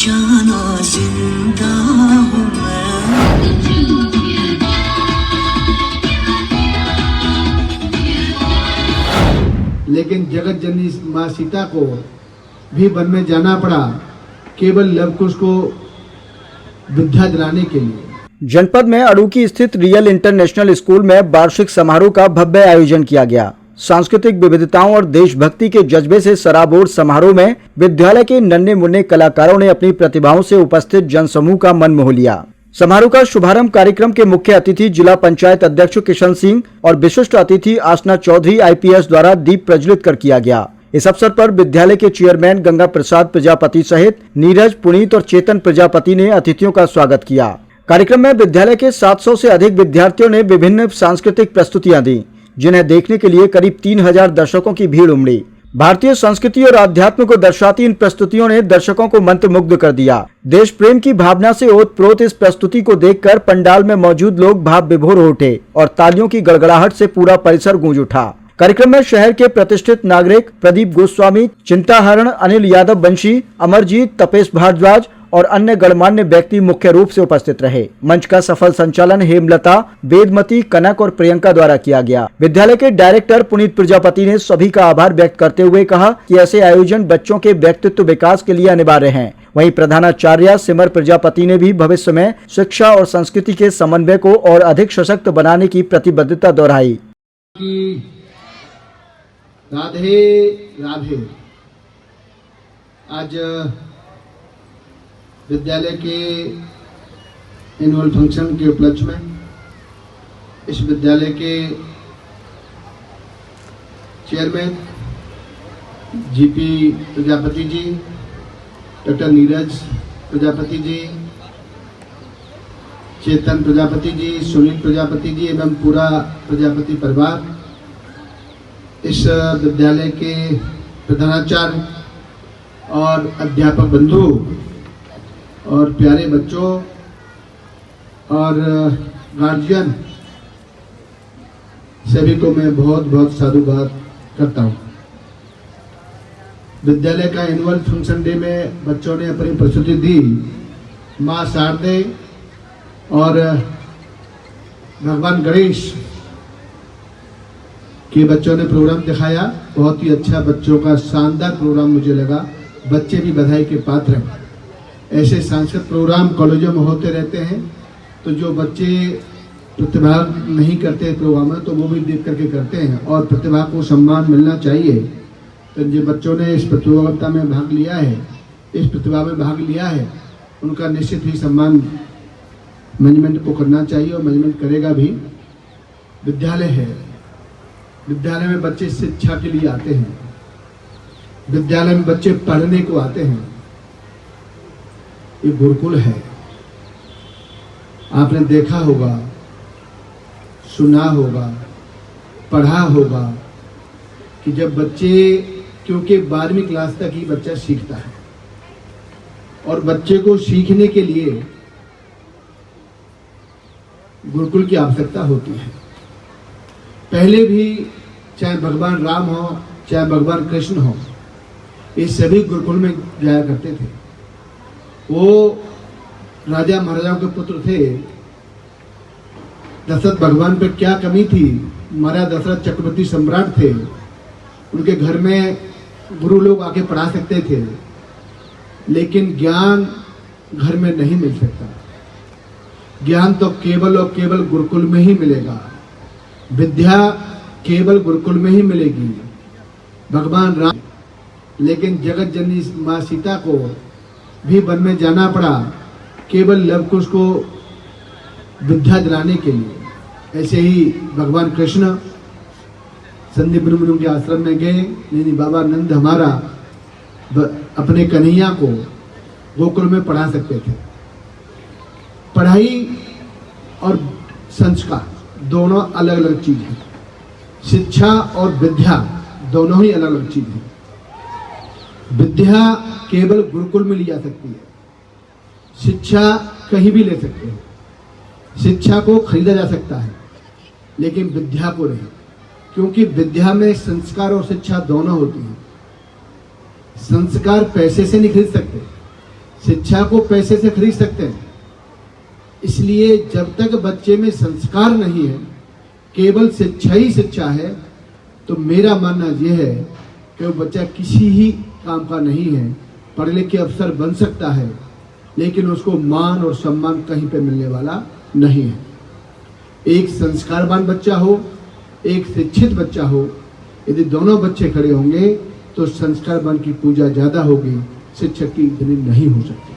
जाना जिंदा हूँ मैं। लेकिन जगत जननी माँ सीता को भी वन में जाना पड़ा केवल लव कुश को विद्या दिलाने के लिए। जनपद में अड़ूकी स्थित रियल इंटरनेशनल स्कूल में वार्षिक समारोह का भव्य आयोजन किया गया। सांस्कृतिक विविधताओं और देशभक्ति के जज्बे से सराबोर समारोह में विद्यालय के नन्हे मुन्ने कलाकारों ने अपनी प्रतिभाओं से उपस्थित जनसमूह का मन मोह लिया। समारोह का शुभारंभ कार्यक्रम के मुख्य अतिथि जिला पंचायत अध्यक्ष किशन सिंह और विशिष्ट अतिथि आसना चौधरी IPS द्वारा दीप प्रज्वलित कर किया गया। इस अवसर पर विद्यालय के चेयरमैन गंगा प्रसाद प्रजापति सहित नीरज, पुनीत और चेतन प्रजापति ने अतिथियों का स्वागत किया। कार्यक्रम में विद्यालय के 700 से अधिक विद्यार्थियों ने विभिन्न सांस्कृतिक प्रस्तुतियां दी, जिन्हें देखने के लिए करीब 3000 दर्शकों की भीड़ उमड़ी। भारतीय संस्कृति और अध्यात्म को दर्शाती इन प्रस्तुतियों ने दर्शकों को मंत्रमुग्ध कर दिया। देश प्रेम की भावना से ओतप्रोत इस प्रस्तुति को देखकर पंडाल में मौजूद लोग भाव विभोर हो उठे और तालियों की गड़गड़ाहट से पूरा परिसर गूंज उठा। कार्यक्रम में शहर के प्रतिष्ठित नागरिक प्रदीप गोस्वामी, चिंताहरण, अनिल यादव बंशी, अमरजीत, तपेश भारद्वाज और अन्य गणमान्य व्यक्ति मुख्य रूप से उपस्थित रहे। मंच का सफल संचालन हेमलता, वेदमती, कनक और प्रियंका द्वारा किया गया। विद्यालय के डायरेक्टर पुनीत प्रजापति ने सभी का आभार व्यक्त करते हुए कहा कि ऐसे आयोजन बच्चों के व्यक्तित्व विकास के लिए अनिवार्य हैं। वहीं प्रधानाचार्य सिमर प्रजापति ने भी भविष्य में शिक्षा और संस्कृति के समन्वय को और अधिक सशक्त बनाने की प्रतिबद्धता दोहराई। राधे राधे। आज विद्यालय के एनुअल फंक्शन के उपलक्ष्य में इस विद्यालय के chairman GP Prajapati ji, doctor Neeraj Prajapati ji, चेतन प्रजापति जी, सुनील प्रजापति जी एवं पूरा प्रजापति परिवार, इस विद्यालय के प्रधानाचार्य और अध्यापक बंधु और प्यारे बच्चों और गार्जियन, सभी को मैं बहुत बहुत साधुवाद करता हूँ। विद्यालय का एनुअल फंक्शन डे में बच्चों ने अपनी प्रस्तुति दी। माँ शारदे और भगवान गणेश के बच्चों ने प्रोग्राम दिखाया। बहुत ही अच्छा, बच्चों का शानदार प्रोग्राम मुझे लगा। बच्चे भी बधाई के पात्र हैं। ऐसे सांस्कृतिक प्रोग्राम कॉलेजों में होते रहते हैं, तो जो बच्चे प्रतिभा नहीं करते प्रोग्राम में, तो वो भी देख करके करते हैं और प्रतिभा को सम्मान मिलना चाहिए। तो जो बच्चों ने इस प्रतियोगिता में भाग लिया है, इस प्रतिभा में भाग लिया है, उनका निश्चित ही सम्मान मैनेजमेंट को करना चाहिए और मैनेजमेंट करेगा भी। विद्यालय है, विद्यालय में बच्चे शिक्षा के लिए आते हैं, विद्यालय में बच्चे पढ़ने को आते हैं। ये गुरुकुल है। आपने देखा होगा, सुना होगा, पढ़ा होगा कि जब बच्चे, क्योंकि 12वीं क्लास तक ही बच्चा सीखता है और बच्चे को सीखने के लिए गुरुकुल की आवश्यकता होती है। पहले भी चाहे भगवान राम हो, चाहे भगवान कृष्ण हो, ये सभी गुरुकुल में जाया करते थे। वो राजा महाराजाओं के पुत्र थे। दशरथ भगवान पर क्या कमी थी? महाराज दशरथ चक्रवर्ती सम्राट थे, उनके घर में गुरु लोग आके पढ़ा सकते थे, लेकिन ज्ञान घर में नहीं मिल सकता। ज्ञान तो केवल और केवल गुरुकुल में ही मिलेगा। विद्या केवल गुरुकुल में ही मिलेगी। भगवान राम, लेकिन जगत जननी माँ सीता को भी वन में जाना पड़ा केवल लव कुश को विद्या दिलाने के लिए। ऐसे ही भगवान कृष्ण संदीप मुनि के आश्रम में गए। नहीं, बाबा नंद हमारा अपने कन्हैया को गोकुल में पढ़ा सकते थे। पढ़ाई और संस्कार दोनों अलग अलग चीज है। शिक्षा और विद्या दोनों ही अलग अलग चीज है। विद्या केवल गुरुकुल में ली जा सकती है, शिक्षा कहीं भी ले सकते हैं। शिक्षा को खरीदा जा सकता है, लेकिन विद्या को नहीं, क्योंकि विद्या में संस्कार और शिक्षा दोनों होती हैं। संस्कार पैसे से नहीं खरीद सकते, शिक्षा को पैसे से खरीद सकते हैं। इसलिए जब तक बच्चे में संस्कार नहीं है, केवल शिक्षा ही शिक्षा है, तो मेरा मानना यह है कि वो बच्चा किसी ही काम का नहीं है। पढ़ लिख के अफसर बन सकता है, लेकिन उसको मान और सम्मान कहीं पे मिलने वाला नहीं है। एक संस्कारवान बच्चा हो, एक शिक्षित बच्चा हो, यदि दोनों बच्चे खड़े होंगे तो संस्कारवान की पूजा ज्यादा होगी, शिक्षक की इतनी नहीं हो सकती।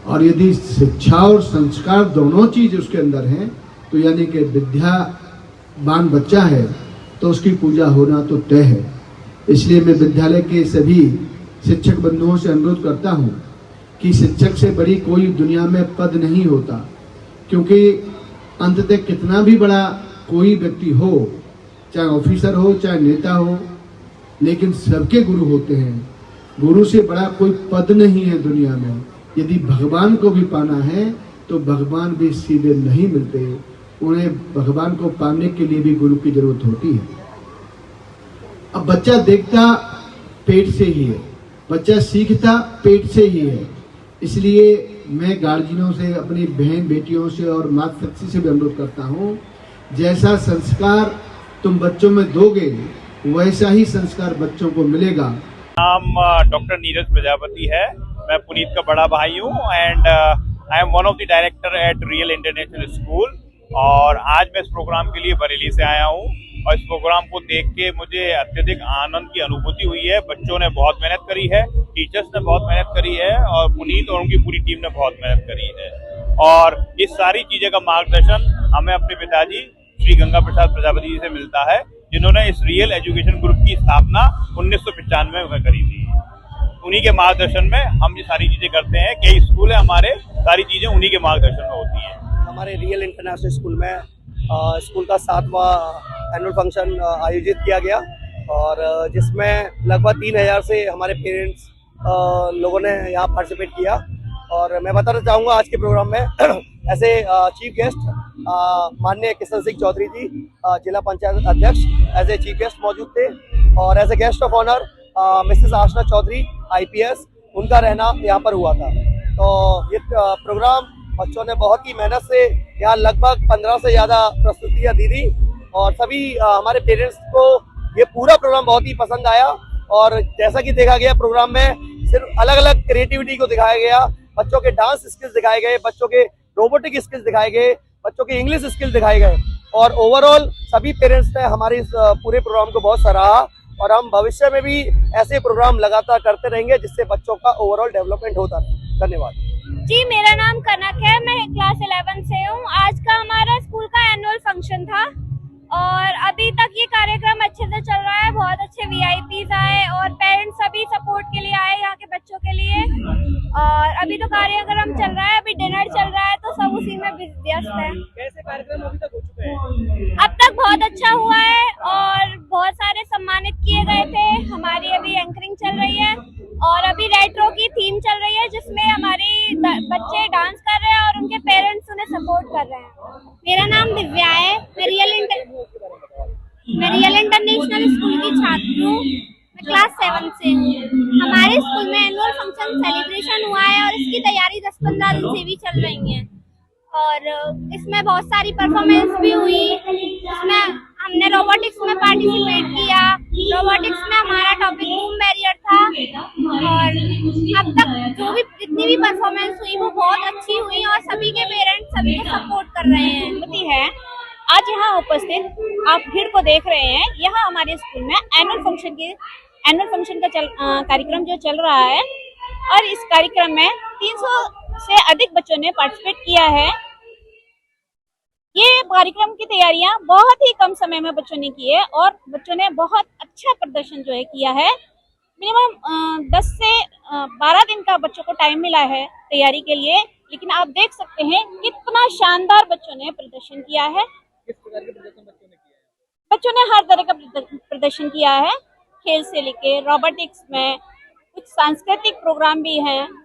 और यदि शिक्षा और संस्कार दोनों चीज उसके अंदर हैं, तो यानी कि विद्यावान बच्चा है तो उसकी पूजा होना तो तय है। इसलिए मैं विद्यालय के सभी शिक्षक बंधुओं से अनुरोध करता हूं कि शिक्षक से बड़ी कोई दुनिया में पद नहीं होता, क्योंकि अंततः कितना भी बड़ा कोई व्यक्ति हो, चाहे ऑफिसर हो चाहे नेता हो, लेकिन सबके गुरु होते हैं। गुरु से बड़ा कोई पद नहीं है दुनिया में। यदि भगवान को भी पाना है तो भगवान भी सीधे नहीं मिलते, उन्हें भगवान को पाने के लिए भी गुरु की जरूरत होती है। अब बच्चा देखता पेट से ही है, बच्चा सीखता पेट से ही है। इसलिए मैं गार्जियनों से, अपनी बहन बेटियों से और माता शक्ति से भी अनुरोध करता हूँ, जैसा संस्कार तुम बच्चों में दोगे वैसा ही संस्कार बच्चों को मिलेगा। नाम डॉक्टर नीरज प्रजापति है। मैं पुनीत का बड़ा भाई हूँ and I am one of the director at real international school. और आज मैं इस प्रोग्राम के लिए बरेली से आया हूँ और इस प्रोग्राम को देख के मुझे अत्यधिक आनंद की अनुभूति हुई है। बच्चों ने बहुत मेहनत करी है, टीचर्स ने बहुत मेहनत करी है और पुनीत और उनकी पूरी टीम ने बहुत मेहनत करी है। और इस सारी चीज़ें का मार्गदर्शन हमें अपने पिताजी श्री गंगा प्रसाद प्रजापति जी से मिलता है, जिन्होंने इस रियल एजुकेशन ग्रुप की स्थापना 1995 में करी थी। उन्हीं के मार्गदर्शन में हम ये सारी चीज़ें करते हैं। कई स्कूल है हमारे, सारी चीज़ें उन्हीं के मार्गदर्शन में होती हैं। हमारे रियल इंटरनेशनल स्कूल में स्कूल का 7वां एनुअल फंक्शन आयोजित किया गया और जिसमें लगभग 3000 से हमारे पेरेंट्स लोगों ने यहाँ पार्टिसिपेट किया। और मैं बताना चाहूँगा आज के प्रोग्राम में ऐसे चीफ गेस्ट माननीय किशन सिंह चौधरी जी, जिला पंचायत अध्यक्ष, एज ए चीफ गेस्ट मौजूद थे। और as a guest of honour Mrs Aashna Chaudhary IPS, उनका रहना यहाँ पर हुआ था। तो ये प्रोग्राम बच्चों ने बहुत ही मेहनत से, यहाँ लगभग 15 से ज़्यादा प्रस्तुतियाँ दी थी और सभी हमारे पेरेंट्स को ये पूरा प्रोग्राम बहुत ही पसंद आया। और जैसा कि देखा गया प्रोग्राम में सिर्फ अलग अलग क्रिएटिविटी को दिखाया गया, बच्चों के डांस स्किल्स दिखाए गए, बच्चों के रोबोटिक स्किल्स दिखाए गए, बच्चों के इंग्लिश स्किल्स दिखाए गए। और ओवरऑल सभी पेरेंट्स ने हमारे इस पूरे प्रोग्राम को बहुत सराहा और हम भविष्य में भी ऐसे प्रोग्राम लगातार करते रहेंगे जिससे बच्चों का ओवरऑल डेवलपमेंट होता रहे। धन्यवाद जी। मेरा नाम कनक है, मैं क्लास 11 से हूँ। आज का हमारा स्कूल का एनुअल फंक्शन था और अभी तक ये कार्यक्रम अच्छे से चल रहा है। बहुत अच्छे VIPs आए और पेरेंट्स सभी सपोर्ट के लिए आए यहाँ के बच्चों के लिए। और अभी तो कार्यक्रम चल रहा है, अभी डिनर चल रहा है, तो सब उसी में व्यस्त है। कैसे कार्यक्रम अभी तक हो चुके हैं? अब तक बहुत अच्छा हुआ है और बहुत सारे सम्मानित किए गए थे। हमारी अभी एंकरिंग चल रही है और अभी रेट्रो की थीम चल रही है, जिसमें हमारे बच्चे डांस कर रहे हैं और उनके पेरेंट्स उन्हें सपोर्ट कर रहे हैं। मेरा नाम दिव्या है, मैं रियल इंटरनेशनल स्कूल की छात्र हूँ। मैं क्लास 7 से हूँ। हमारे स्कूल में एनुअल फंक्शन सेलिब्रेशन हुआ है और इसकी तैयारी 10-15 दिन से भी चल रही है और इसमें बहुत सारी परफॉर्मेंस भी हुई। इसमें हमने रोबोटिक्स में पार्टिसिपेट किया। रोबोटिक्स में हमारा टॉपिक बूम बैरियर था और अब तक जो भी जितनी भी परफॉर्मेंस हुई वो बहुत अच्छी हुई और सभी के पेरेंट्स सभी को सपोर्ट कर रहे हैं। आज यहाँ उपस्थित आप भीड़ को देख रहे हैं। यहाँ हमारे स्कूल में एनुअल फंक्शन का कार्यक्रम जो चल रहा है और इस कार्यक्रम में 300 से अधिक बच्चों ने पार्टिसिपेट किया है। ये कार्यक्रम की तैयारियां बहुत ही कम समय में बच्चों ने की है और बच्चों ने बहुत अच्छा प्रदर्शन जो है किया है। मिनिमम 10 से 12 दिन का बच्चों को टाइम मिला है तैयारी के लिए, लेकिन आप देख सकते हैं कितना शानदार बच्चों ने प्रदर्शन किया है। किस प्रकार के प्रदर्शन बच्चों ने किया है? बच्चों ने हर तरह का प्रदर्शन किया है, खेल से लेके रोबोटिक्स में, कुछ सांस्कृतिक प्रोग्राम भी हैं।